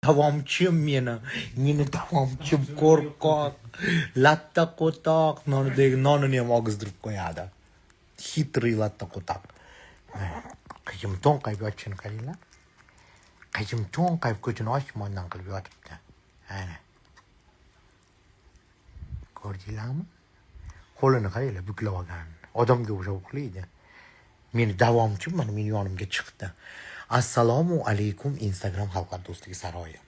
davomchim meni davomchim qo'rqoq, latta qo'toq nonini ham og'izdirib qo'yadi. Xitriy latta qo'toq. Qiyimton qayib yotishini qaranglar. Qiyimton qayib ko'chini osmondan qilib yotibdi. Ana. Ko'rdinglarmi? Qo'lini qaranglar, buklab olgan. Odamga o'xshab uxlaydi. Meni davomchim mana meni yonimga chiqdi. Assalomu alaykum Instagram xalqlar do'stligi saroyi.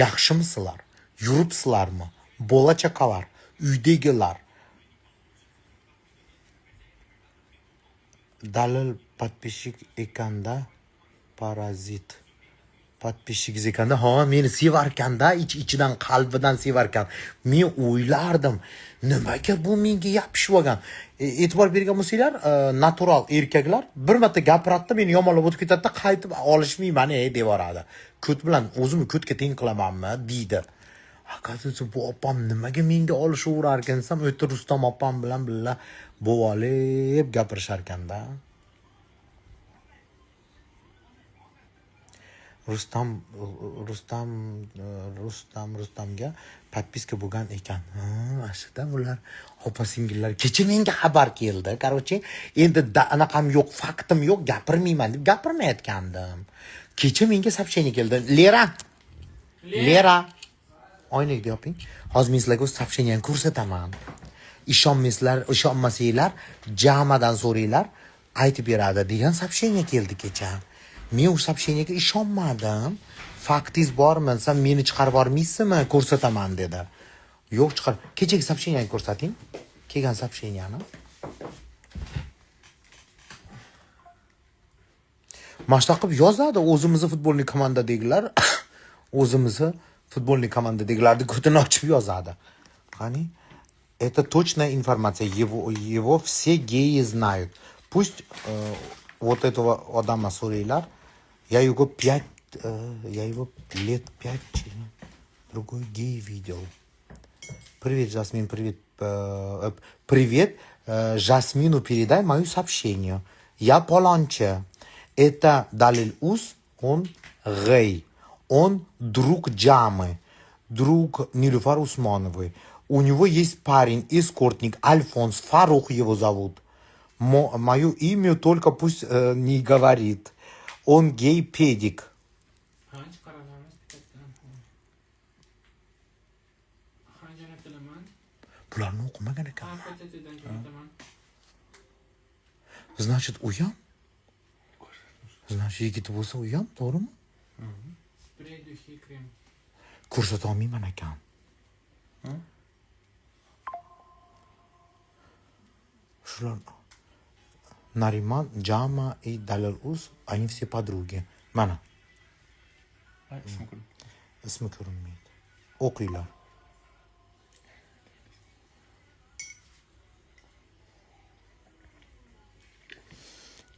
Yaxshimisizlar? Yuribsizlarmi? Bola chaqalar, uydagilar. Dalil подписчик ekanda parazit. Подписчиgiz ekanda, ha, meni sevarkanda, ichidan qalbidan sevarkan. Men o'ylardim, nimaga bu menga yopishib olgan? E'tibor bergan bo'lsanglar, natural erkaklar bir marta gapiratdi, meni yomonlab o'tib ketadi, qaytib olishmayman, deb yuboradi. Ko't bilan o'zimni ko'tga teng qilamanmi deydi. Hakatda bu opam nimaga menga olishaverar ekansam, o'ta Rustam opam bilan birga bo'volib gapirishar ekanda. Rustamga подписка bo'lgan ekan. Aslida bular opa-singillar. Kecha menga xabar keldi. Короче, endi anaqam yo'q, faktim yo'q, gapirmayman deb gapirmayotgandim. Kecha menga сообщение keldi. Lera. Oynaga yoping. Hozir men sizlarga o'z сообщениямni ko'rsataman. Ishonmasanglar, jamadan so'ranglar, aytib beradi degan сообщение keldi kecha. Men o'sha сообщениеga ishonmadim. Faktingiz bormi? Sen meni chiqarib bormaysizmi? Ko'rsataman dedi. Yo'q, chiqar. Kechagi сообщениеni ko'rsating. Kelgan сообщениeni. Mashta qilib yozadi, o'zimizni futbolni komandadagilar, o'zimizni futbolni komandadagilarni ko'tini ochib yozadi. Qani? Это точная информация. Его все геи знают. Пусть вот этого Адама Сурейляр, я его лет 5 другой гей видел. Привет, Жасмин, привет. Привет, Жасмину передай мое сообщение. Я полонче. Это Далиль Ус, он гей. Он друг Джамы, друг Нилюфар Усмановой. У него есть парень, эскортник, Альфонс, Фарух его зовут. Мое имя только пусть не говорит. Он гей-педик. Bularni o'qimagan ekan. Значит, uyam? Значит, yigit bo'lsa uyam, to'g'rimi? Ko'rsata olmayman ekan. Shular Нариман, Джама и Далил Уз, они все подруги. Mana. Ismi ko'rinmaydi. O'qinglar.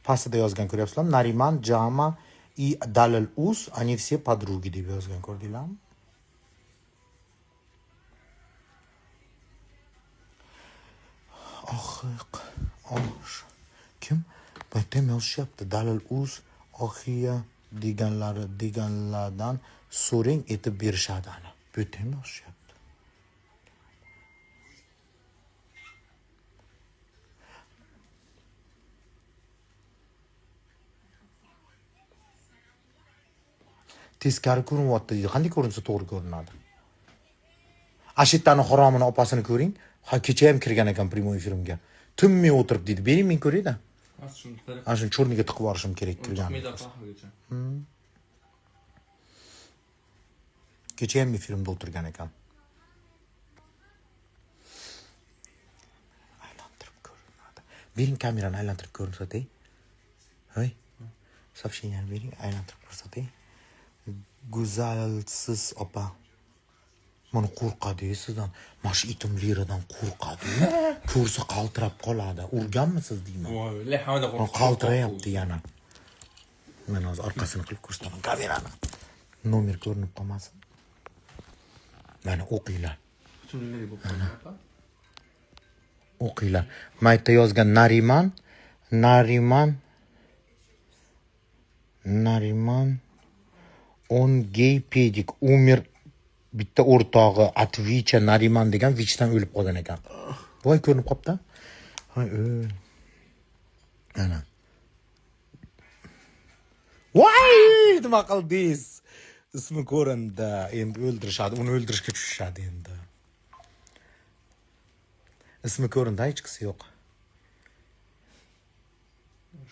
Pastda yozgan ko'ryapsizlar. Narimon, Jama и Dalil Uz, они все подруги deb yozgan, ko'rdinglarmi? Kim? Bu yerda yozishyapti. Dalil Uz, oxiya deganlardan so'ring etib berishadi ana. Bu yerda yozishyapti. Teskari ko'rinyapti deydi. Qanday ko'rinsa to'g'ri ko'rinadi. Ashitani haromini opasini ko'ring. Kecha ham kirgan ekan prямой efirga. Tinmay o'tirib deydi. Bering men ko'rayda. Ana shuni cho'rniga tiqib yuborishim kerak kirgan. Kecha ham efirda o'tirgan ekan. Aylantirib ko'rinadi. Bering kamerani aylantirib ko'rsatay. Hoy. Сообщениeni bering, aylantirib ko'rsatay. Go'zalsiz opa. Mana qo'rqadi sizdan. Mash itim liradan qo'rqadi. Ko'rsa qaltirab qoladi. Urganmisiz deyman. Voy, havada qo'rqib. Qaltirayapti yana. Men hozir orqasini qilib ko'rsataman kamerani. Nomer ko'rinib qolmasin. Mana o'qinglar. O'qinglar. Maytda yozgan Nariman On gay pedik umir bitta o'rtog'i Atvicha Nariman degan Vichdan o'lib qolgan ekan. Voy ko'rinib qopti. Hay ana. Voy nima qildingiz? Ismi ko'rindi. Endi o'ldirishadi, uni o'ldirishga tushishadi endi. Ismi ko'rindi, hech qisi yo'q.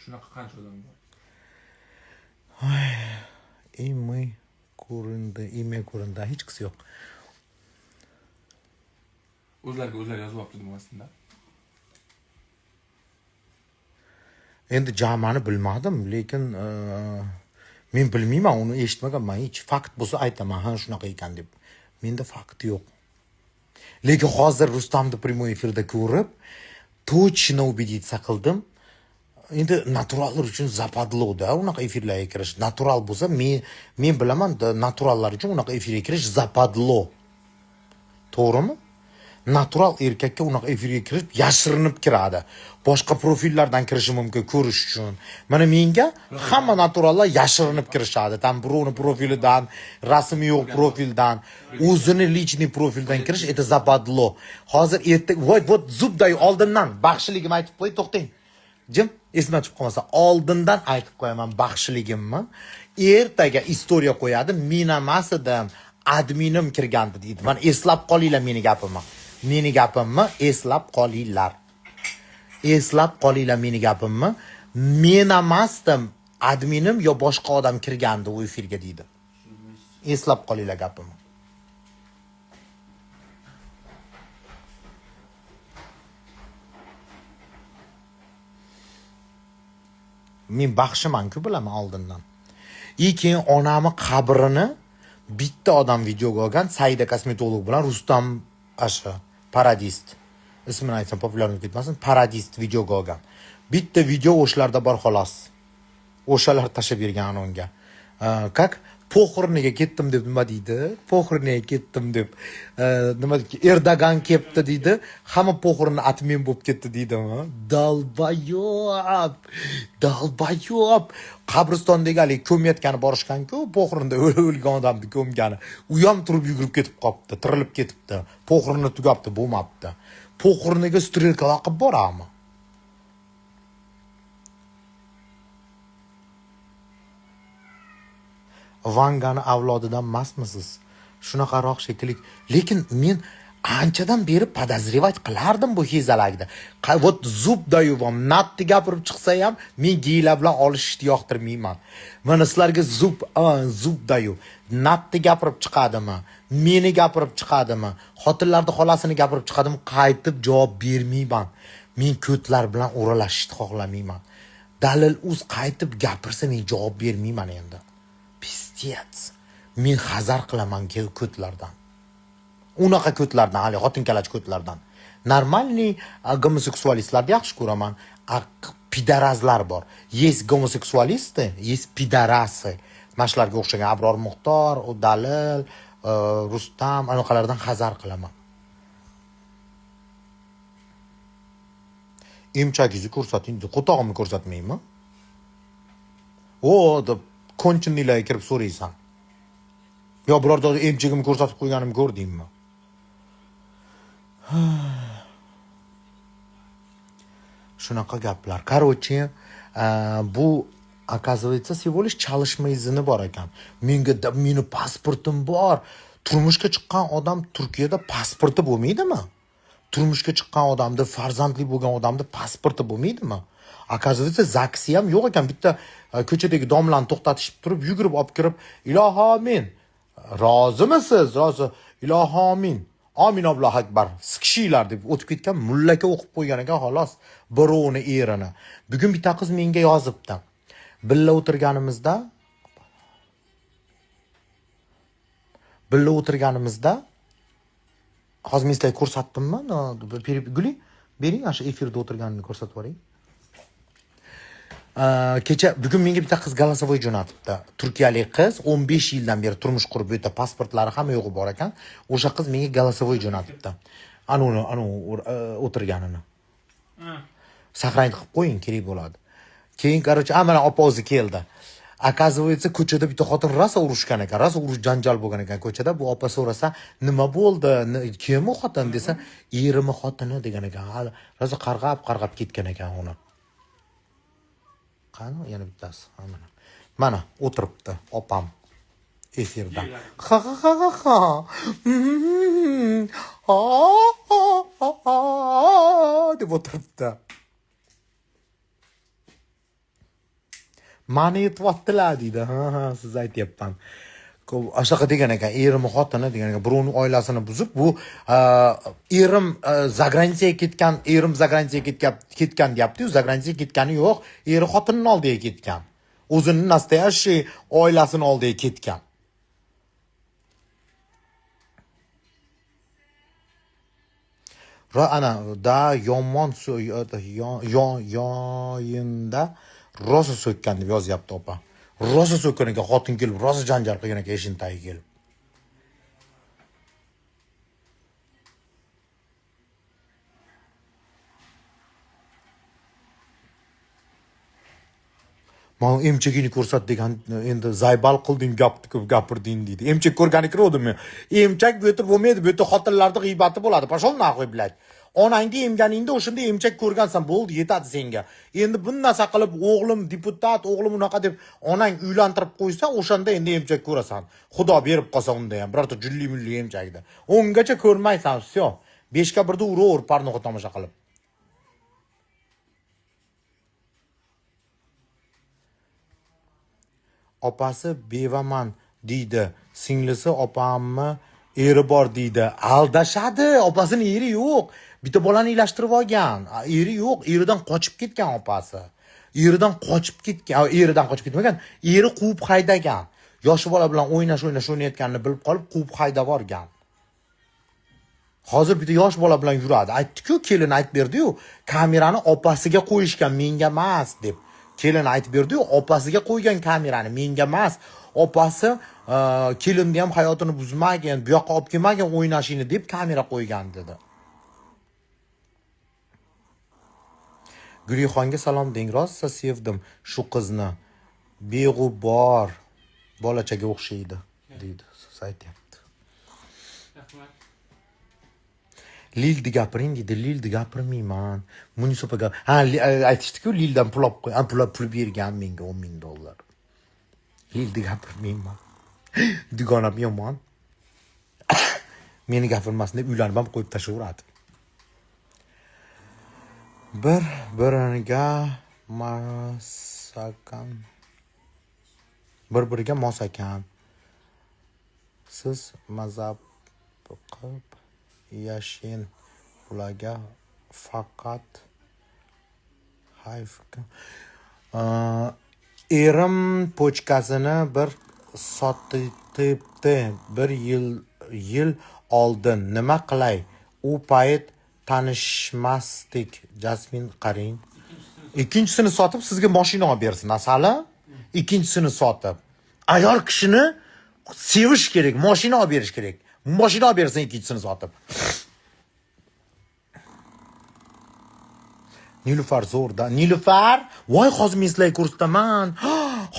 Shunaqa qancha odam bor? Imi ko'rindi, hech qisi yo'q. O'zlariga o'zlari yozib olibdi demasdan. Endi jamani bilmadim, lekin men bilmayman, uni eshitmaganman. Hech fakt bo'lsa aytaman, ha shunaqa ekan deb. Menda fakt yo'q. Lekin hozir Rustamni prямой efirda ko'rib, точно убедиться qildim. Endi naturallar uchun zapadloda unaqa efirlarga kirish. Natural bo'lsa, men bilaman, naturallar uchun unaqa efirga kirish zapadlo. To'g'rimi? Natural erkakka unaqa efirga kirib, yashirinib kiradi. Boshqa profillardan kirishi mumkin ko'rish uchun. Mana menga hamma naturallar yashirinib kirishadi. Tam birovni profilidan, rasmi yo'q profildan, o'zini lichniy profildan kirish это zapadlo. Hozir вот zubday oldindan baxshiligim aytib qo'y, to'xtang. Jim, esdan chiqib qolmasa, oldindan aytib qo'yaman baxshiligimni. Ertaga istoriya qo'yadi, men emas edim, adminim kirgandi deydi. Mana eslab qolinglar meni gapimni. Meni gapimni eslab qolinglar. Eslab qolinglar meni gapimni. Men emasdim, adminim yo boshqa odam kirgandi u efirga deydi. Eslab qolinglar gapimni. Men baxshiman-ku bilaman oldindan. Keyin onamni qabrini bitta odam videoga olgan, Saida kosmetolog bilan Rustam Asha, paradist. Ismini aytsam populyarlik ketmasin, paradist videoga olgan. Bitta video o'shlarda bor xolos. O'shalar tashab bergan unga. Как poxurniga ketdim deb nima deydi? Poxurniga ketdim deb nima deydi? Erdogan kelibdi deydi. Hamma poxurni atmen bo'lib ketdi deydimi? Dalbayob. Qabristondagi hali ko'mayotgani borishgan-ku, poxurni o'lgan odamni ko'mgani. U ham turib yugurib ketib qopti, tirilib ketibdi. Poxurni tugabdi, bo'lmabdi. Poxurniga strelka laqib borami? Vangani avlodidan emasmisiz? Shunaqaroq shekilli. Lekin men anchadan beri podozrevать qilardim bu hezalagida. Вот zubdayu ham natti gapirib chiqsa ham men geylar bilan olishishni yoqtirmayman. Mana sizlarga zubdayu natti gapirib chiqadimi? Meni gapirib chiqadimi? Xotinlarning xolasini gapirib chiqadimi? Qaytib javob bermayman. Men ko'tlar bilan o'ralashishni xohlamayman. Dalil uz qaytib gapirsa men javob bermayman endi. Pistets. Men hazar qilaman ko'tlardan. Unaqa ko'tlardan, hali xotinkalach ko'tlardan. Normalniy gomoseksualistlarni yaxshi ko'raman. Pidarazlar bor. Есть gomoseksualisты, есть pidarasi. Mashlarga o'xshagan Abror Muxtor, Dalil, Rustam, anaqalardan hazar qilaman. Emchagingizni ko'rsating, qo'tog'imni ko'rsatmaymi? Deb konchinilarga kirib so'raysan. Yo birorta emchigimni ko'rsatib qo'yganimni ko'rdingmi? Shunaqa gaplar. Короче, bu оказывается всего лишь chalishma izini bor ekan. Meni pasportim bor. Turmushga chiqqan odam Turkiyada pasporti bo'lmaydimi? Turmushga chiqqan odamda, farzandli bo'lgan odamda pasporti bo'lmaydimi? Оказывается, zaksi ham yo'q ekan. Bitta ko'chadagi domlani to'xtatishib turib, yugurib olib kirib, "Iloho amin. Rozimisiz? Rozi. Iloho amin. Amin Allohu akbar. Sikishinglar" deb o'tib ketgan, mullaka o'qib qo'ygan ekan xolos. Birovni erini. Bugun bitta qiz menga yozibdi. Billa o'tirganimizda hozir men sizlarga ko'rsatdimmi? Guli, bering, o'sha efirda o'tirganini ko'rsatib yuboring. Kecha bugun menga bitta qiz голосовой jo'natibdi. Turkiyalik qiz 15 yildan beri turmush qurib o'ta, pasportlari hamma yo'g'i bor ekan. O'sha qiz menga голосовой jo'natibdi. Anu o'tirganini. Saqrang qilib qo'ying, kerak bo'ladi. Keyin, короче, mana opa o'zi keldi. Оказывается, ko'chada bitta xotin rosa urushgan ekan, rosa urush janjal bo'lgan ekan ko'chada. Bu opa so'rasa, nima bo'ldi? Kim u xotin desa, erimi xotini degan ekan. Rosa qarg'ab ketgan ekan uni. Qani yana bittasi. Mana o'tiribdi opam efirda. Ha ha ha ha ha. Deb o'tiribdi. Mani yetyaptilar deydi. Ha, siz aytyapman. Ashaqa degan ekan, erim xotini degan ekan, birovning oilasini buzib, bu erim заграницаga ketgan, erim заграницаga ketgan deyapti-yu, заграницаga ketgani yo'q, eri xotinning oldiga ketgan. O'zining nastoящий oilasini oldiga ketgan. Ana da yomon yoyinda rosa so'kkan deb yozyapti opa. Rosa so'kkan ekan, xotin kelib, rosa janjal qilgan ekan eshin tagiga kelib. Men emchagini ko'rsat degan, endi zaybal qilding, gapni ko'p gapirding deydi. Emchak ko'rgani kirodimi? Emchak bu yerda bo'lmaydi, bu yerda xotinlarda g'iybat bo'ladi. Pashol naqo'y bilad. Onangni emganingda o'shanda emchak ko'rgansan, bo'ldi, yetadi senga. Endi bu narsa qilib o'g'lim deputat, o'g'lim unaqa deb onang uylantirib qo'ysa, o'shanda endi emchak ko'rasan. Xudo berib qolsa unda ham birorta julli-mulli emchakda. 10 gacha ko'rmaysan, всё. 5 ga 1da uraver parnoga tomosha qilib. Opasi bevaman deydi, singlisi opammi eri bor deydi. Aldashadi, opasining eri yo'q. Bitta bolani ilashtirib olgan. Eri yo'q, eridan qochib ketgan opasi. Eridan qochib ketmagan, eri quvib haydagan. Yosh bola bilan o'ynayotganini bilib qolib, quvib haydab borgan. Hozir bitta yosh bola bilan yuradi. Aytdi-ku, kelin aytib berdi-yu, kamerani opasiga qo'yishgan, menga emas deb. Kelin aytib berdi-yu, opasiga qo'ygan kamerani, menga emas. Opasi kelinni ham hayotini buzmagan, bu yoqqa olib kelmagan o'ynashini deb kamera qo'ygan dedi. Gulixonga salom deng, rosa sevdim shu qizni. Beg'ubor bolachaga o'xshaydi deydi. Siz aytyapti. Lilni gapiring deydi. Lilni gapirmayman. Munisipaga aytishdi-ku, Lildan pul olib qo'y. Pul bergan menga $10,000. Lilni gapirmayman. Dugonam yomon. Meni gapirmasin deb uylanib ham qo'yib tashaveradi. Bir-biriga mos ekan. Siz mazhab qilib yashin ularga faqat hayfga. Erim pochkasini bir sotibdi, bir yil oldin. Nima qilay? U payt tanishmasdik. Jasmin qarang. Ikkinchisini sotib sizga mashina olib bersin, asali. Ikkinchisini sotib. Ayol kishini sevish kerak, mashina olib berish kerak. Mashina olib bersin ikkinchisini sotib. Nilufar zo'rda. Nilufar, voy hozir men sizlarga ko'rsataman.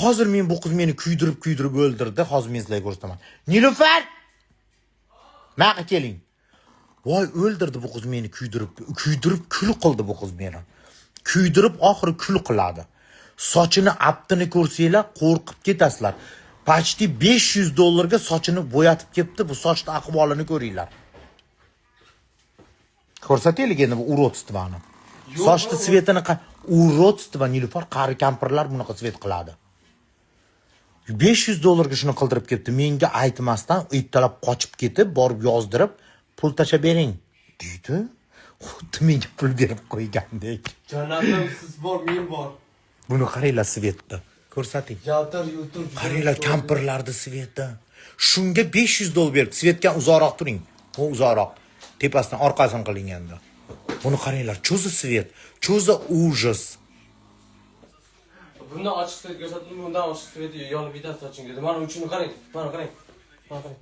Hozir men bu qiz meni kuydirib o'ldirdi. Hozir men sizlarga ko'rsataman. Nilufar! Maqa keling. Voy o'ldirdi bu qiz meni kuydirib kul qildi bu qiz meni. Kuydirib oxiri kul qiladi. Sochini aptini ko'rsanglar qo'rqib ketasizlar. Почти $500 ga sochini bo'yatib ketdi. Bu sochning ahvolini ko'ringlar. Ko'rsataylik endi bu urodstvani. Sochni svetini urodstva Nilufar qari kampirlar bunaqa svet qiladi. $500 ga shuni qildirib ketdi. Menga aytmasdan ertalab qochib ketib, borib yozdirib, pul tashlab bering deydi. Xuddi menga pul berib qo'ygandek. Janotim siz bor, men bor. Buni qaranglar svetni. Ko'rsating. Javtar YouTube. Qaranglar kampirlarni sveti. Shunga $500 berib, svetga uzoqroq turing. Bu uzoqroq. Tepasidan orqasini qiling endi. Buni qaranglar, cho'zi svet, cho'zi ужас. Bundan ochiq svet ko'rsatim, bundan ochiq svet yonib ketadi soching dedi. Mana uchini qarang. Mana qarang. Mana qarang.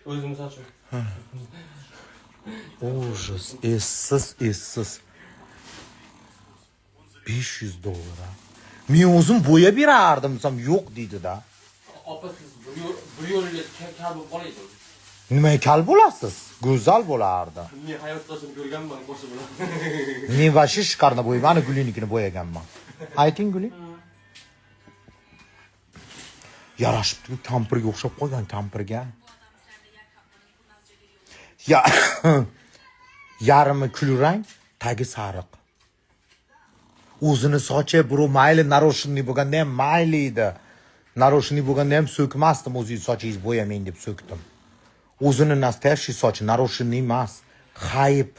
O'zim sochim. Ужас, essiz. $500. Men o'zim bo'yab berardim, desam yo'q deydi-da. Opa siz bir yo'lga kal bo'lib qolaysiz. Nimaga kal bo'lasiz? Go'zal bo'lardi. Men hayot sochini ko'rganman boshi bilan. Men vashi shkarni bo'yab, ana Gulinikini bo'yaganman. Ayting Guli. Yarashibdi, kampirga o'xshab qolgan, kampirga. Ya yarimi kulrang, tagi sariq. O'zini sochi bro mayli naroshinniy bo'lganda ham mayli edi. Naroshinniy bo'lganda ham so'kmasdim, o'zingiz sochingiz bo'yamang deb so'kdim. O'zini nastoящий sochi naroshinniy emas, xayib.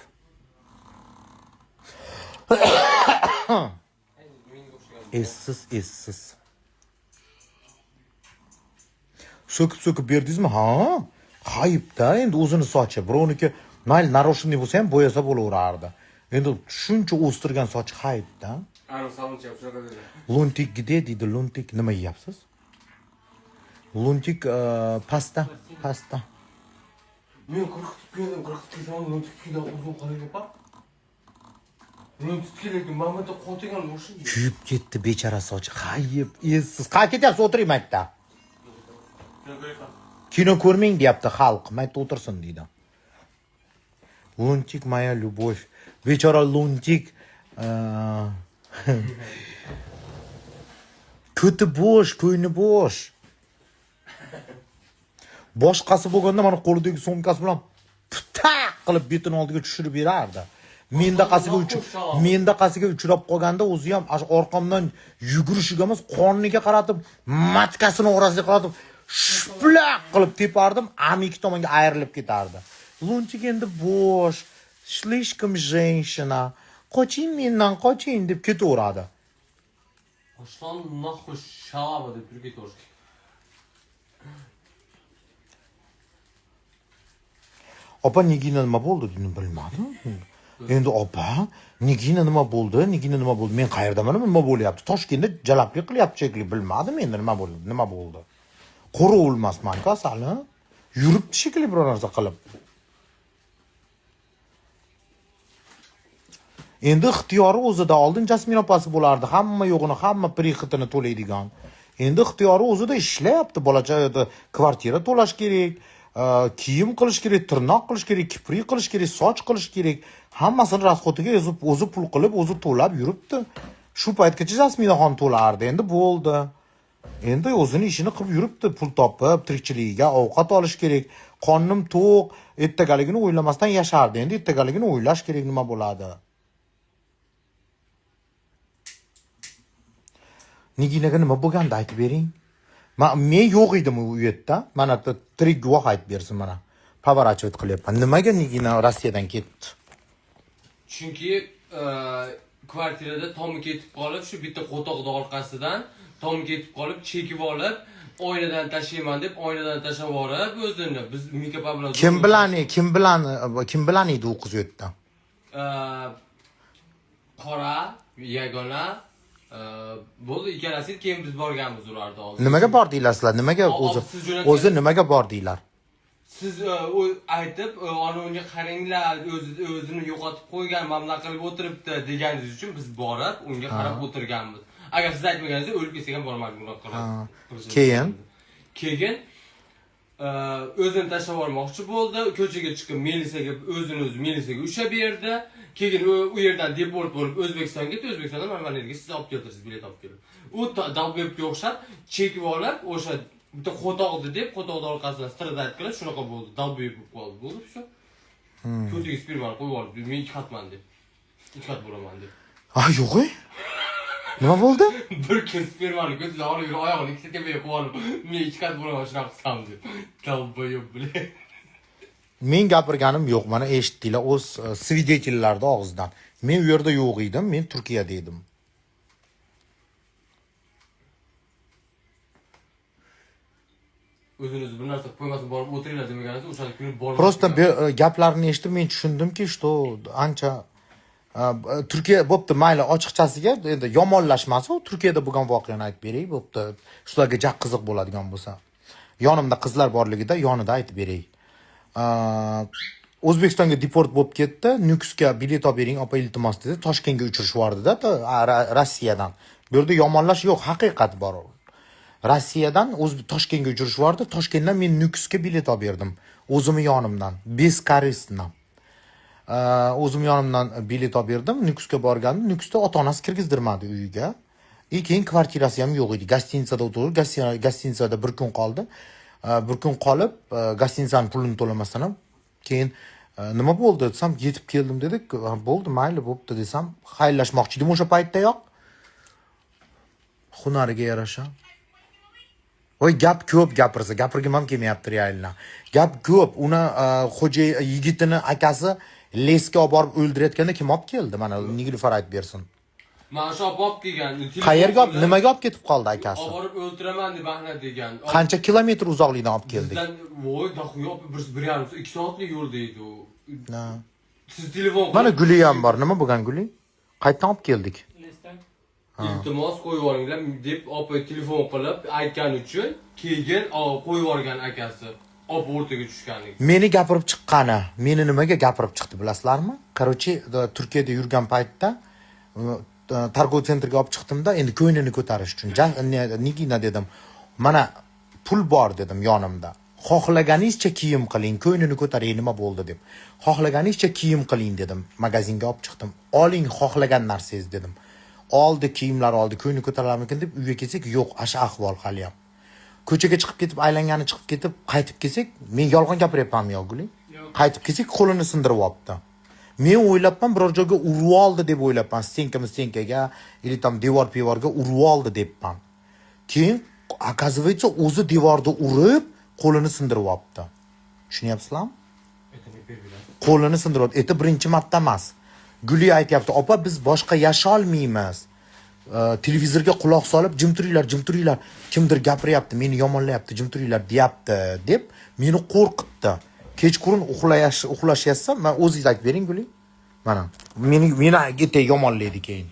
Essiz. So'kib berdingizmi? Ha? Xayibda, endi o'zini sochi. Birovniki mayli naroshinniy bo'lsa ham bo'yasa bo'laverardi. Endi shuncha o'stirgan sochi xayibda. Ana salonchi ham shunaqa dedi. Luntik gide deydi, luntik. Nima yeyapsiz? Luntik pasta. Men qo'rqitib keldim, luntikdan uzun qarayga pa. Luntikdan mamada qo'tigan o'shin. Kuyib ketdi bechara sochi. Xayib, essiz. Qayerga ketyapsiz? O'tiring maytda. Kino ko'rmang deyapti xalq. Maytda o'tirsin deydi. Luntik moya любовь. Bechora luntik ko'ti bo'sh, ko'yni bo'sh. Boshqasi bo'lganda mana qo'lidagi sumkasi bilan putaq qilib beton oldiga tushirib berardi. Mendaqasiga uchrab qolganda o'zi ham orqamdan yugurishiga emas, qorniga qaratib, matkasini orasiga qaratib, shplaq qilib tepardim, amiki tomonga ayrilib ketardi. Lunchik endi bo'sh, слишком женщина. Qoching mendan, qoching deb ketaveradi. Boshdan nahur shalaba deb turib ketaverdi. Opa, Nigina nima bo'ldi deb bilmadim. Endi opa, Nigina nima bo'ldi? Men qayerdaman, nima bo'lyapti? Toshkentda jalablik qilyapti shekilli, bilmadim endi nima bo'ldi. Qo'ri o'lmasman-ku asali. Yuribdi shekilli biror narsa qilib. Endi ixtiyori o'zida, oldin Jasmin opasi bo'lardi, hamma yo'g'ini, hamma prixitini to'laydigan. Endi ixtiyori o'zida ishlayapti, bolacha kvartira to'lash kerak, kiyim qilish kerak, tirnoq qilish kerak, kiprik qilish kerak, soch qilish kerak. Hammasini rasxotiga o'zi pul qilib, o'zi to'lab yuribdi. Shu paytgacha Jasminaxon to'lardi, endi bo'ldi. Endi o'zini ishini qilib yuribdi, pul topib, tirikchiligiga ovqat olish kerak. Qonim to'q, ertagaligini o'ylamasdan yashardi. Endi ertagaligini o'ylash kerak, nima bo'ladi. Niginaga nima bo'lganda aytib bering. Men yo'q edim u yerda. Mana tirik guvoh aytib bersin mana. Pavarachot qilyapman. Nimaga Nigina Rossiyadan ketdi? Chunki kvartirada Tomi ketib qolib, shu bitta qo'toqning orqasidan Tomi ketib qolib, chekib olib, oynadan tashlayman deb oynadan tashlab yuborib, o'zini biz Mikapa bilan kim bilan edi u qiz u yerda? Qora, yagona bo'ldi, ikkalasi keyin biz borganmiz ularda hozir. Nimaga bordinglar sizlar? Nimaga o'zi nimaga bordinglar? Siz aytib, ana unga qaranglar, o'zini yo'qotib qo'ygan, mamla qilib o'tiribdi deganingiz uchun biz borib, unga qarab o'tirganmiz. Agar siz aytmaganingizda o'lib ketsa ham bormadik bunaqa qilib. Keyin o'zini tashlab olmoqchi bo'ldi, ko'chaga chiqib milisaga ushlab berdi. Keyin u yerdan deport bo'lib O'zbekistonga ketdi. O'zbekistondan mana yerga siz olib keltirsiz, bilet olib kelib. U dalbebga o'xshab chekib olib, o'sha bitta qo'toqdi deb, qo'toqning orqasidan strada qilib, shunaqa bo'ldi. Dalbeb bo'lib qoldi. Bo'ldi shu. Ko'tiga spermani qo'yib olib, men ikki xatman deb. Ikki xat bo'laman deb. Yo'q-ey. Nima bo'ldi? Bir kun spermani ko'tiga olib yurib, oyog'ini ikkita tepaga qo'yib olib, men ikki xat bo'laman shunaqa qilsam deb. Dalbeb bilan. Men gapirganim yo'q, mana eshitdinglar o'z svidetелlarning og'zidan. Men u yerda yo'q edim, men Turkiyada edim. O'zingiz bir narsa qo'ymasin, borib o'tiringlar demagansiz, o'sha kuni borib. Просто gaplarni eshitib men tushundimki, что ancha Turkiya bo'pti, mayli ochiqchasiga endi yomonlashmasa, Turkiyada bo'lgan voqeani aytib beray, bo'pti. Shularga jaq qiziq bo'ladigan bo'lsa. Yonimda qizlar borligida yonida aytib beray. O'zbekistonga deport bo'lib ketdi. Nukusga bilet olib bering, opa iltimos dedi. Toshkentga uchirishib yubordi-da, Rossiyadan. Bu yerda yomonlash yo'q, haqiqat bor. Rossiyadan Toshkentga uchirish vardı. Toshkentdan men Nukusga bilet olib berdim. O'zimning yonimdan, beskoristdan. O'zim yonimdan bilet olib berdim. Nukusga borgandim. Nukusda ota-onasi kirgizdirmadi uyiga. Keyin kvartirasi ham yo'q edi. Gostinitsada o'tirib, gostinitsada bir kun qoldi. Bir kun qolib, gostinitsaning pulini to'lamasdan ham keyin nima bo'ldi desam, yetib keldim dedi. Bo'ldi, mayli, bo'pti desam, xayrlashmoqchi edim o'sha paytdayoq. Hunariga yarasha. Voy, gap ko'p gapirsa, gapirgim ham kelmayapti realdan. Gap ko'p. Uni xo'ja yigitini akasi lesga olib borib o'ldirayotganda kim olib keldi? Mana Nilufar aytib bersin. Mana shu olib kelgan. Qayerga olib, nimaga olib ketib qoldi akasi? Olib borib o'ldiraman deb bahna degan. Qancha kilometr uzoqlikdan olib keldik? Bizdan voy, daxuyo 1,5 2 soatlik yo'l deydi u. Na. Siz telefon Mana Guli ham bor. Nima bo'lgan Guli? Qayerdan olib keldik? iltimos qo'yib yuboringlar deb opa telefon qilib aytgan uchun keyin qo'yib yuborgan akasi olib o'rtaga tushganlik. Meni gapirib chiqqani, meni nimaga gapirib chiqdi bilasizlarmi? Qarochi Turkiyada yurgan paytda targov sentriga olib chiqdimda, endi ko'nglini ko'tarish uchun nigina dedim. Mana pul bor dedim yonimda. Xohlaganingizcha kiyim qiling, ko'nglini ko'taring, nima bo'ldi deb. Xohlaganingizcha kiyim qiling dedim. Magazinga olib chiqdim. Oling xohlagan narsangiz dedim. Oldi kiyimlar oldi, ko'ngli ko'tarilarmikin deb uyga kelsak, yo'q, asha ahvol hali ham. Ko'chaga chiqib ketib, aylangani chiqib ketib, qaytib kelsak, men yolg'on gapiryapmanmi yo Guli? Qaytib kelsak, qo'lini sindirib olibdi. Men o'ylabman, biror joyga urib oldi deb o'ylabman, stenkaga, или там devor-pivorga urib oldi debman. Keyin оказывается, o'zi devorda urib, qo'lini sindirib olibdi. Tushunyapsizlarmi? Qo'lini sindirib olibdi. Eti birinchi marta emas. Guli aytyapti, opa biz boshqa yasha olmaymiz. Televizorga quloq solib, jim turinglar. Kimdir gapiryapti, meni yomonlayapti, jim turinglar deyapti deb meni qo'rqitdi. Kechqurun uxlashyapsam, men o'zingiz aytib bering Guli. Mana, meni gete yomonlaydi keyin.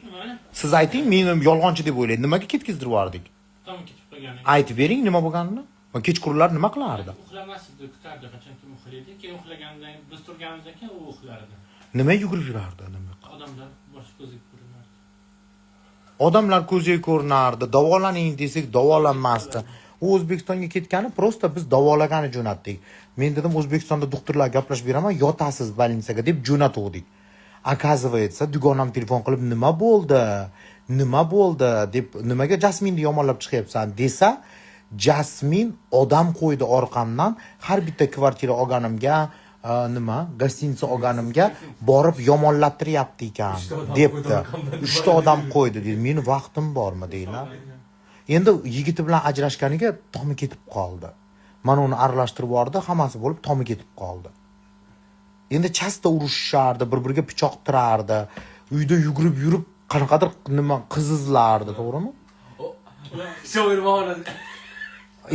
Siz ayting, meni yolg'onchi deb o'ylaydi. Nimaga ketkizdirib yubordik? Tamam, ketib qo'ygan. Aytib bering, nima bo'lganini. Men kechqurunlar nima qilardi? Uxlamasdi, kutardi, qachonki uxlaydi. Keyin uxlagandan biz turganimizdan keyin u uxlardi. Nima yugurib yurardi nima? Odamlar boshqa ko'ziga ko'rinardi. Odamlar ko'ziga ko'rinardi, davolaning desak davolanmasdi. U O'zbekistonga ketgani prosta biz davolagani jo'natdik. Men dedim O'zbekistonda doktorlar gaplashib beraman, yotasiz больницаga deb jo'natuvdik. Оказывается, dugonam telefon qilib nima bo'ldi deb, nimaga Jasminni yomonlab chiqyapsan desa, Jasmin odam qo'ydi orqamdan, har bitta kvartira olganimga gostinitsa olganimga borib yomonlattiryapti ekan debdi. 3 ta odam qo'ydi dedi. Meni vaqtim bormi deylar. Endi yigiti bilan ajrashganiga tomi ketib qoldi. Mana uni aralashtirib yubordi, hammasi bo'lib tomi ketib qoldi. Endi chasta urushardi, bir-biriga pichoq tirardi. Uyda yugurib yurib qanaqadir nima qizizlardi, to'g'rimi? Shoirmonada.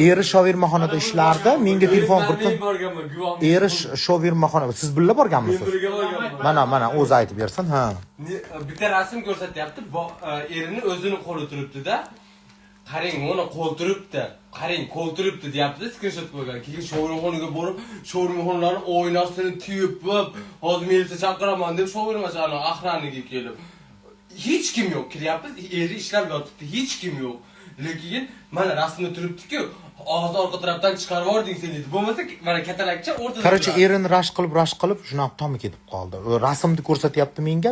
Eri shoirmaxonada ishlardi. Menga telefon qilib, eri shoirmaxona. Siz birga borganmisiz? Mana o'zi aytib bersin, ha. Bitta rasm ko'rsatyapti. Erini o'zini qo'li turibdi-da. Qarang, mana qo'l turibdi. Qarang, qo'l turibdi deyapti, screenshot qo'ygan. Keyin shoirmaxonaga borib, shoirmaxonalarning oynasini tiyib, hozir militsiya chaqiraman deb shoirmaxonaning ahraniga kelib. Hech kim yo'q, kiryapmiz, eri ishlab yotibdi, hech kim yo'q. Lekin mana rasmda turibdi-ku, og'iz orqa tarafdan chiqarib yubording sen dedi. Bo'lmasa mana katalakcha o'rtada. Qarachi erini rashk qilib, shunaqa tomi ketib qoldi. Rasmni ko'rsatyapti menga,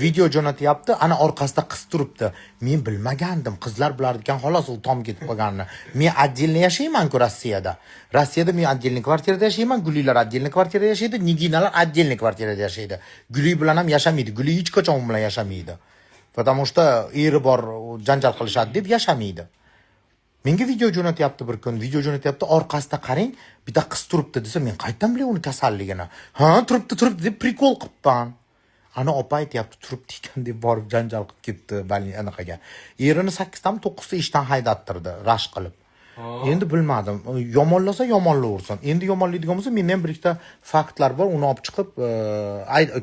video jo'natyapti. Ana orqasida qiz turibdi. Men bilmagandim, qizlar bilardigan, xolos u tom ketib qolganini. Men отдельно yashayman-ku Rossiyada. Rossiyada men отдельно kvartirada yashayman, Gulilar отдельно kvartirada yashaydi, Niginalar отдельно kvartirada yashaydi. Guli bilan ham yashamaydi. Guli hech qachon u bilan yashamaydi. Потому что eri bor janjal qilishadi deb yashamaydi. Menga video jo'natyapti bir kun, orqasida qarang, bitta qiz turibdi desa, men qayerdan bilay uni kasalligini? Ha, turibdi deb prikol qilibman. Ana opa aytayapti, turibdi ekan deb borib janjal qilib ketdi anaqaga. Erini 8 tami 9 ta ishdan haydattirdi, rashk qilib. Endi bilmadim. Yomonlasa yomonlaversin. Endi yomonlaydigan bo'lsa, mendan bir ikkita faktlar bor, uni olib chiqib,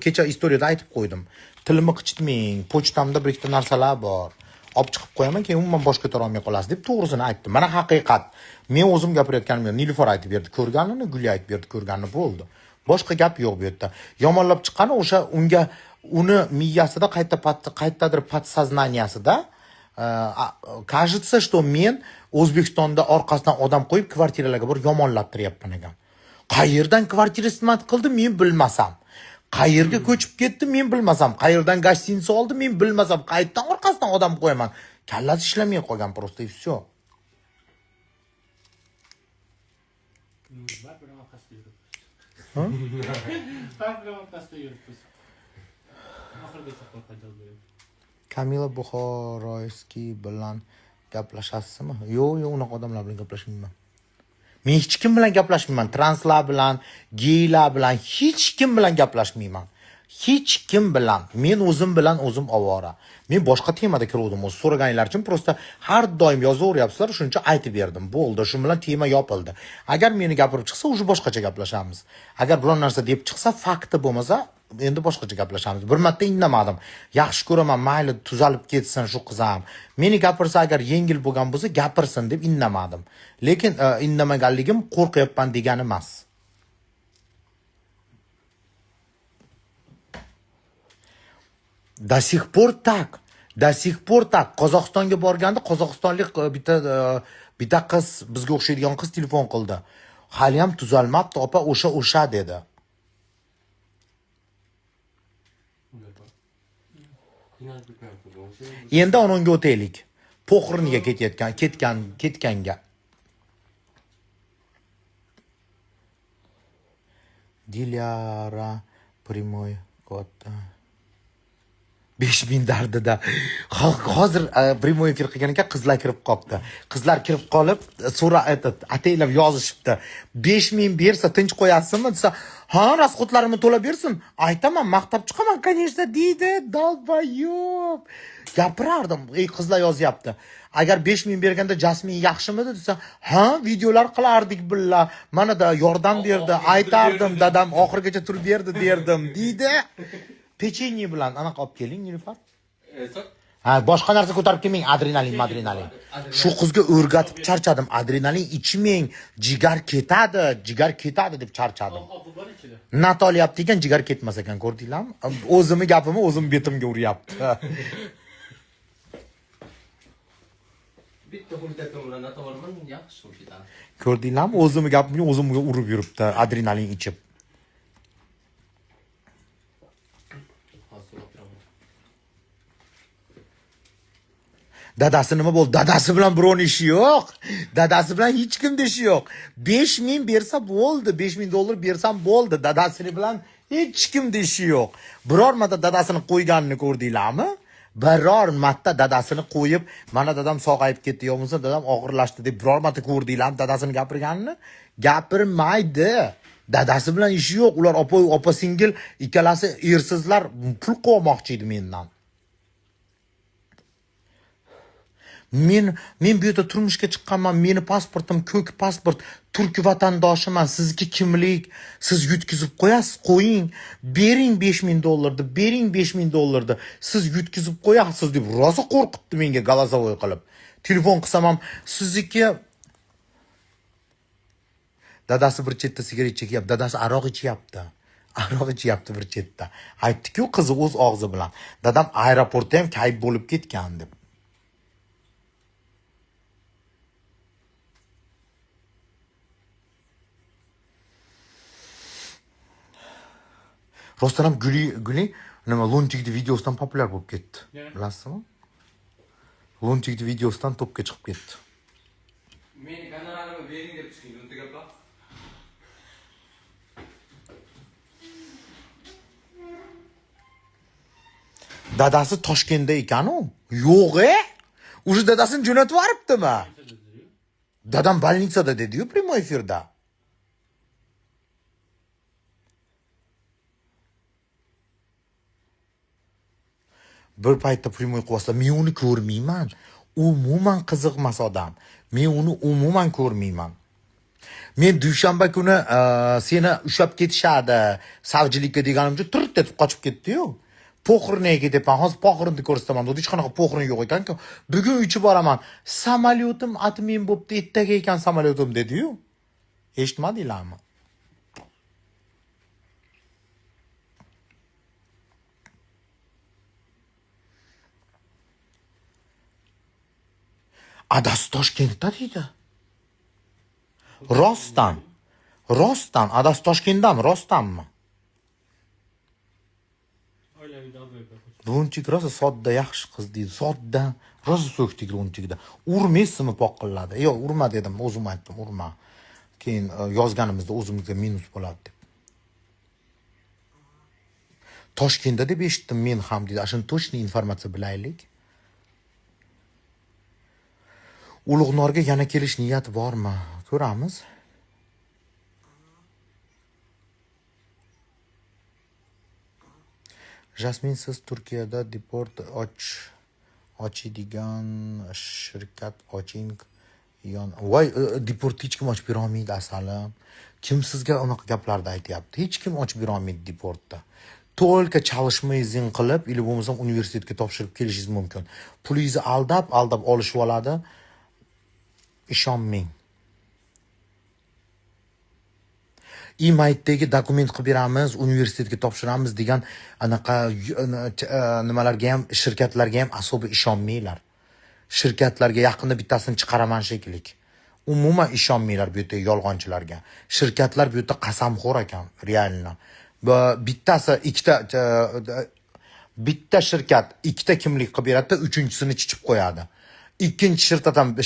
kecha istoriyada aytib qo'ydim. Tilimni qichitmang, pochtamda bir ikkita narsalar bor. Olib chiqib qo'yaman, keyin umuman bosh ko'tara olmay qolasiz deb to'g'risini aytdim. Mana haqiqat. Men o'zim gapirayotganim yo'q. Nilufar aytib berdi, ko'rganini, Guli aytib berdi, ko'rganini bo'ldi. Boshqa gap yo'q bu yerda. Yomonlab chiqqani o'sha unga uni miyasida qayerdadir podsoznaniyasida кажется, что men O'zbekistonda orqasidan odam qo'yib kvartiralarga bir yomonlattiryapman ekan. Qayerdan kvartira xizmat qildi men bilmasam. Qayerga ko'chib ketdi men bilmasam. Qayerdan gostinitsa oldi men bilmasam. Qayerdan orqasidan odam qo'yaman. Kallasi ishlamay qolgan просто и все. Var bilan orqasida yuribmiz. Var bilan orqasida yuribmiz. Oxirigacha qo'rqadilar bu. Kamila Buxoroyskiy bilan gaplashasizmi? Yo'q, unaqa odamlar bilan gaplashmayman. Men hech kim bilan gaplashmayman. Translar bilan, geylar bilan hech kim bilan gaplashmayman. Hech kim bilan. Men o'zim bilan o'zim ovora. Men boshqa temada kiruvdim. O'z so'raganinglar uchun prosta har doim yozaveryapsizlar, shuning uchun aytib berdim. Bo'ldi, shu bilan tema yopildi. Agar meni gapirib chiqsa, o'zi boshqacha gaplashamiz. Agar biror narsa deb chiqsa, fakti bo'lmasa, endi boshqacha gaplashamiz. Bir marta indamadim. Yaxshi ko'raman, mayli tuzalib ketsin shu qiz ham. Meni gapirsa agar yengil bo'lgan bo'lsa, gapirsin deb indamadim. Lekin indamaganligim qo'rqyapman degani emas. До сих пор так. Qozog'istonga borganda qozog'istonlik bitta qiz, bizga o'xshaydigan qiz telefon qildi. Hali ham tuzalmabdi, opa, o'sha dedi. Endi ononga o'taylik. Poxriniga ketganga. Dilyara Primoy Kota 5000 dardida. Hozir primoy efir qilgan ekan, qizlar kirib qolibdi. Qizlar kirib qolib, ataylab yozishibdi. 5000 bersa tinch qo'yasizmi desa, ha, rasxodlarimni to'lab bersin. Aytaman, maqtab chiqaman, конечно, deydi. Dolbayib. Gapirardim. Qizlar yozyapti. Agar 5000 berganda Jasmin yaxshimidi desa, ha, videolar qilardik billa. Mana da yordam berdi, aytardim, dadam oxirigacha turib berdi derdim, deydi. Pechenye bilan anaqa olib keling, Nilufar. Ha, boshqa narsa ko'tarib kelmang, adrenalin. Shu qizga o'rgatib charchadim. Adrenalin ichmang, jigar ketadi deb charchadim. Nat olyapti ekan, jigar ketmas ekan, ko'rdinglarmi? O'zimni gapimni o'zim betimga uryapti. Bitta hujjatim bilan nat olaman, yaxshi ketadi. Ko'rdinglarmi? O'zimni gapimga o'zimga urib yuribdi, adrenalin ichib. Dadasi nima bo'ldi? Dadasi bilan birovning ishi yo'q. Dadasi bilan hech kimda ishi yo'q. 5000 bersa bo'ldi, $5000 bersam bo'ldi. Dadasi bilan hech kimda ishi yo'q. Biror marta dadasini qo'yganini ko'rdinglarmi? Biror marta dadasini qo'yib, mana dadam sog'ayib ketdi, yo bo'lmasa dadam og'irlashdi deb biror marta ko'rdinglarmi dadasini gapirganini? Gapirmaydi. Dadasi bilan ishi yo'q. Ular opa singil ikkalasi ersizlar pul qo'ymoqchi edi mendan. Men bu yerda turmushga chiqqanman, meni pasportim ko'k pasport, turk vatandoshiman, sizga kimlik, siz yutkizib qo'yasiz, qo'ying, bering $5000, bering $5000, siz yutkizib qo'yasiz deb rosa qo'rqitdi menga galazavoy qilib. Telefon qilsam ham sizniki dadasi bir chetda sigaret chekyapti, dadasi aroq ichyapti bir chetda. Aytdi-ku qizi o'z og'zi bilan. Dadam aeroportda ham kayf bo'lib ketgan deb. Rostdan ham Guli nima Luntikning videosidan populyar bo'lib ketdi. Bilasizmi? Luntikning videosidan topga chiqib ketdi. Meni kanalimga bering deb chiqing, Luntikga. Dadasi Toshkentda ekan-ku. Yo'q-e? O'sha dadasini jo'natib yuboribdimi? Dadam больницада dedi-yu primoy efirda. Bir paytda primoy qilyapsa, men uni ko'rmayman. Umuman qiziqmas odam. Men uni umuman ko'rmayman. Men dushanba kuni seni ushlab ketishadi, savjilikka deganim uchun turib deb qochib ketdi-yu. Poxriniga ketaman. Hozir poxrinni ko'rsataman. Dedi, hech qanaqa poxrin yo'q ekan-ku. Bugun uchib boraman. Samolyotim atmen bo'pti, ertaga ekan samolyotim dedi-yu. Eshitmadinglarmi? Adasi Toshkentda deydi. Rostdan, adasi Toshkentdami, rostdanmi? Oilaviy dalda. Lunchik rosa sodda yaxshi qiz deydi. Sodda, rosa so'kdik lunchikda. Urmaysizmi poqilladi? Yo'q, urma dedim, o'zim aytdim, urma. Keyin yozganimizda o'zimizga minus bo'ladi deb. Toshkentda deb eshitdim men ham dedi. Ashun точный informatsiya bilaylik. Ulug'norga yana kelish niyati bormi? Ko'ramiz. Jasmin, siz Turkiyada deport ochadigan shirkat oching. Voy, deport hech kim ochib bera olmaydi asalim. Kim sizga unaqa gaplarni aytyapti? Hech kim ochib bera olmaydi deportda. Только çalışmayizing qilib, ili bo'lmasa universitetga topshirib kelishingiz mumkin. Pulingizni aldab olishib oladi. Ishonmang. E-mail'dagi dokument qilib beramiz, universitetga topshiramiz degan anaqa nimalarga ham, shirkatlarga ham asobi ishonmanglar. Shirkatlarga yaqinda bittasini chiqaraman shekilli. Umuman ishonmanglar bu yerda yolg'onchilarga. Shirkatlar bu yerda qasamxo'r ekan, realno. Bittasi bitta shirkat ikkita kimlik qilib beradi, uchinchisini chichib qo'yadi. Ikkinchi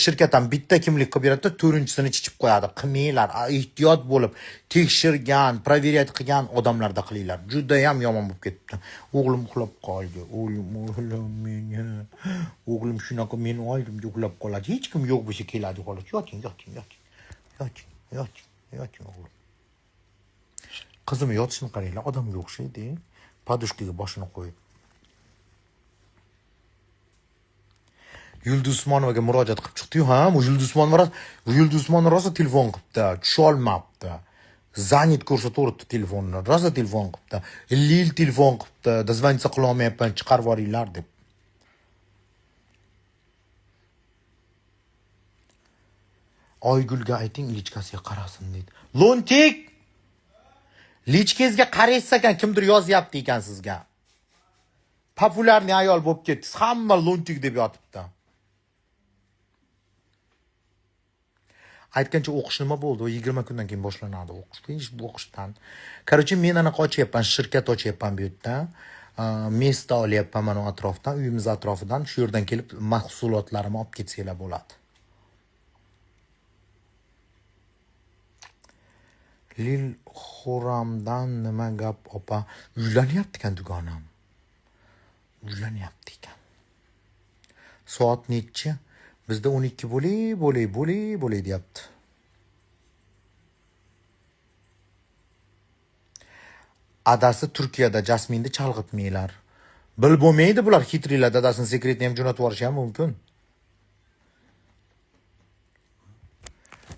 shirkat ham bitta kimlik qilib beradi, to'rtinchisini chichib qo'yadi. Qilmanglar, ehtiyot bo'lib, tekshirgan, proveryat qilgan odamlarda qilinglar. Juda ham yomon bo'lib ketdi. O'g'lim uxlab qoldi. O'g'lim meni. O'g'lim shunaqa meni oldim deb uxlab qoladi. Hech kim yo'q bo'lsa keladi xolos. Yoting o'g'lim. Qizim yotishni qaranglar, odamga o'xshaydi. Podushkaga boshini qo'yib. Yulduz Usmonovaga murojaat qilib chiqdi-yu, ha, Yulduz Usmonova rosa telefon qilibdi, tusha olmabdi. Zanit ko'rsataveribdi telefonni, rosa telefon qilibdi. Lil telefon qilibdi, dazvanitsa qila olmayapman, chiqarib yuboringlar deb. Oygulga ayting, lichkasiga qarasin dedi. Lontik! Lichkangizga qaraysiz ekan, kimdir yozyapti ekan sizga. Populyarniy ayol bo'lib ketdingiz, hamma lontik deb yotibdi. Aytgancha o'qish nima bo'ldi? 20 kundan keyin boshlanadi o'qish. O'qishdan. Короче, men anaqa ochyapman, shirkat ochyapman bu yerda. Место olyapman mana atrofdan, uyimiz atrofidan, shu yerdan kelib mahsulotlarimni olib ketsanglar bo'ladi. Lil Xuramdan nima gap opa? Uylanyapti ekan dugonam. Uylanyapti ekan. Soat necha? Bizda 12 bo'lay deyapti. Adasi Turkiyada Jasminni chalg'itmanglar. Bil bo'lmaydi bular, xitriylar, dadasini sekretni ham jo'natib yuborishi ham mumkin.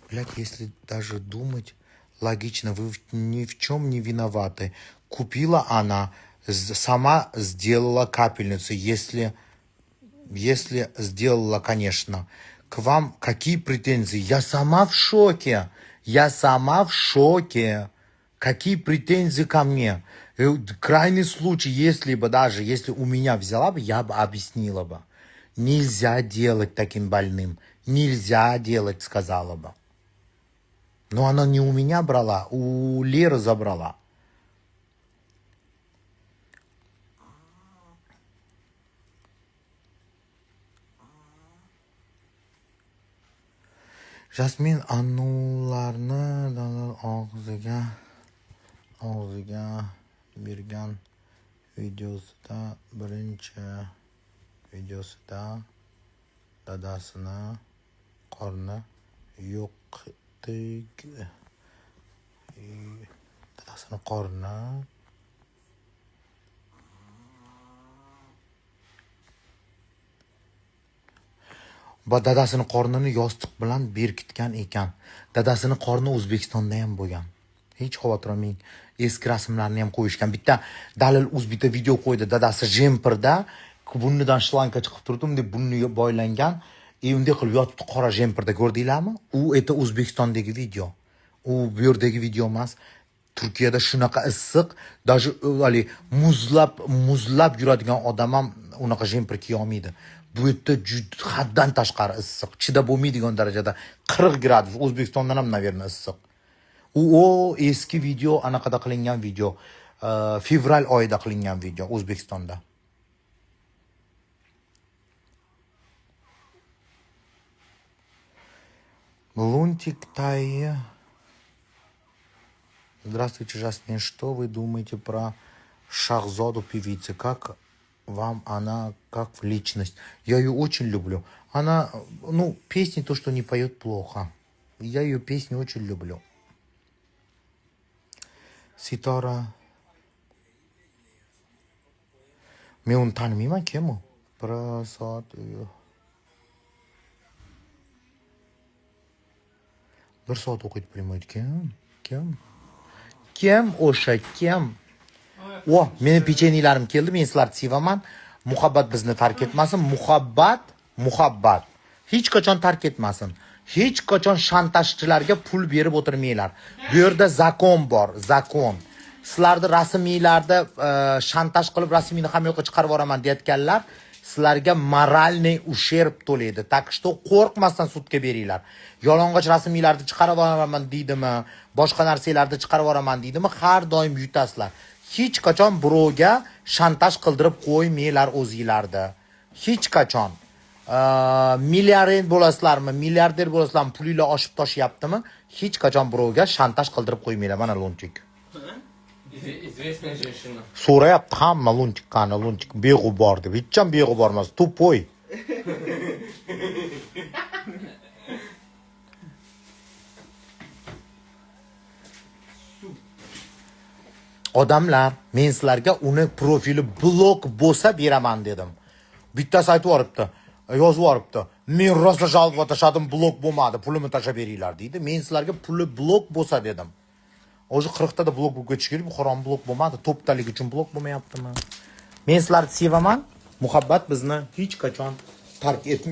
Блядь, если даже думать логично, вы ни в чем не виноваты. Купила она, сама сделала капельницу, если сделала, конечно. К вам какие претензии? Я сама в шоке. Какие претензии ко мне? Крайний случай, если у меня взяла бы, я бы объяснила бы. Нельзя делать таким больным. Нельзя делать, сказала бы. Но она не у меня брала, у Леры забрала. Jasmin Annularni og'ziga bergan birinchi videosida dadasini qorni dadasini qorni dadasini qornini yostiq bilan berkitgan ekan. Dadasini qorni O'zbekistonda ham bo'lgan. Hech xavotir olmang. Eski rasmlarni ham qo'yishgan. Bitta Dalil bitta video qo'ydi. Dadasi jemperda bunnidan shlanka chiqib turdim deb bunniga boylangan. Unday qilib yotibdi qora jemperda, ko'rdinglarmi? U O'zbekistondagi video. U bu yerdagi video emas. Turkiyada shunaqa issiq, даже muzlab yuradigan odam ham unaqa jemper kiya olmaydi. bu yerda juda haddan tashqari issiq, chidab bo'lmaydigan darajada 40 gradus. O'zbekistondan ham naverna issiq. U eski video, anaqada qilingan video, fevral oyida qilingan video O'zbekistonda. Лунтик Тай. Здравствуйте, Жасмин. Что вы думаете про Шахзоду певицы? Как вам она, как в личность? Я ее очень люблю. Она, ну, песни то, что не поет плохо. Я ее песни очень люблю. Ситора. Men uni tanimayman, kim u? Prasad. Bir soat o'qiydi primoydi. Kim o'sha kim? O, meni pecheniylarim keldi, men sizlarni sevaman. Muhabbat bizni tark etmasin. Muhabbat hech qachon tark etmasin. Hech qachon shantajchilarga pul berib o'tirmanglar. Bu yerda zakon bor, zakon. Sizlarni rasmiylarda shantaj qilib rasmiyni ham yo'qqa chiqarib yuboraman deyotganlar, sizlarga moralniy usherb to'laydi. Tak что qo'rqmasdan sudga beringlar. Yolong'och rasmiylarni chiqarib yuboraman deydimi, boshqa narsalarni chiqarib yuboraman deydimi, har doim yutasizlar. Hech qachon birovga shantaj qildirib qo'ymanglar o'zingizlarda. Hech qachon. Milliarder bo'lasizlarmi, milliarder bo'lasizlarmi, pulinglar oshib toshyaptimi? Hech qachon birovga shantaj qildirib qo'ymanglar. Mana Lunchik. Известная женщина. So'rayapti hamma Lunchik qani, Lunchik beg'ubor deb. Hech ham beg'ubor emas, tupoy. Odamlar, men sizlarga uni profili blok bo'lsa beraman dedim. Bittasi aytib yoribdi, yozib yoribdi. Men rosa jalb tashadim, blok bo'lmadi, pulini tashab beringlar deydi. Men sizlarga puli blok bo'lsa dedim. O'zi 40 tada blok bo'lib ketish kerak, bu harom blok bo'lmadi. To'ptalik uchun blok bo'lmayaptimi? Men sizlarni sevaman. Muhabbat bizni hech qachon tark etmaydi.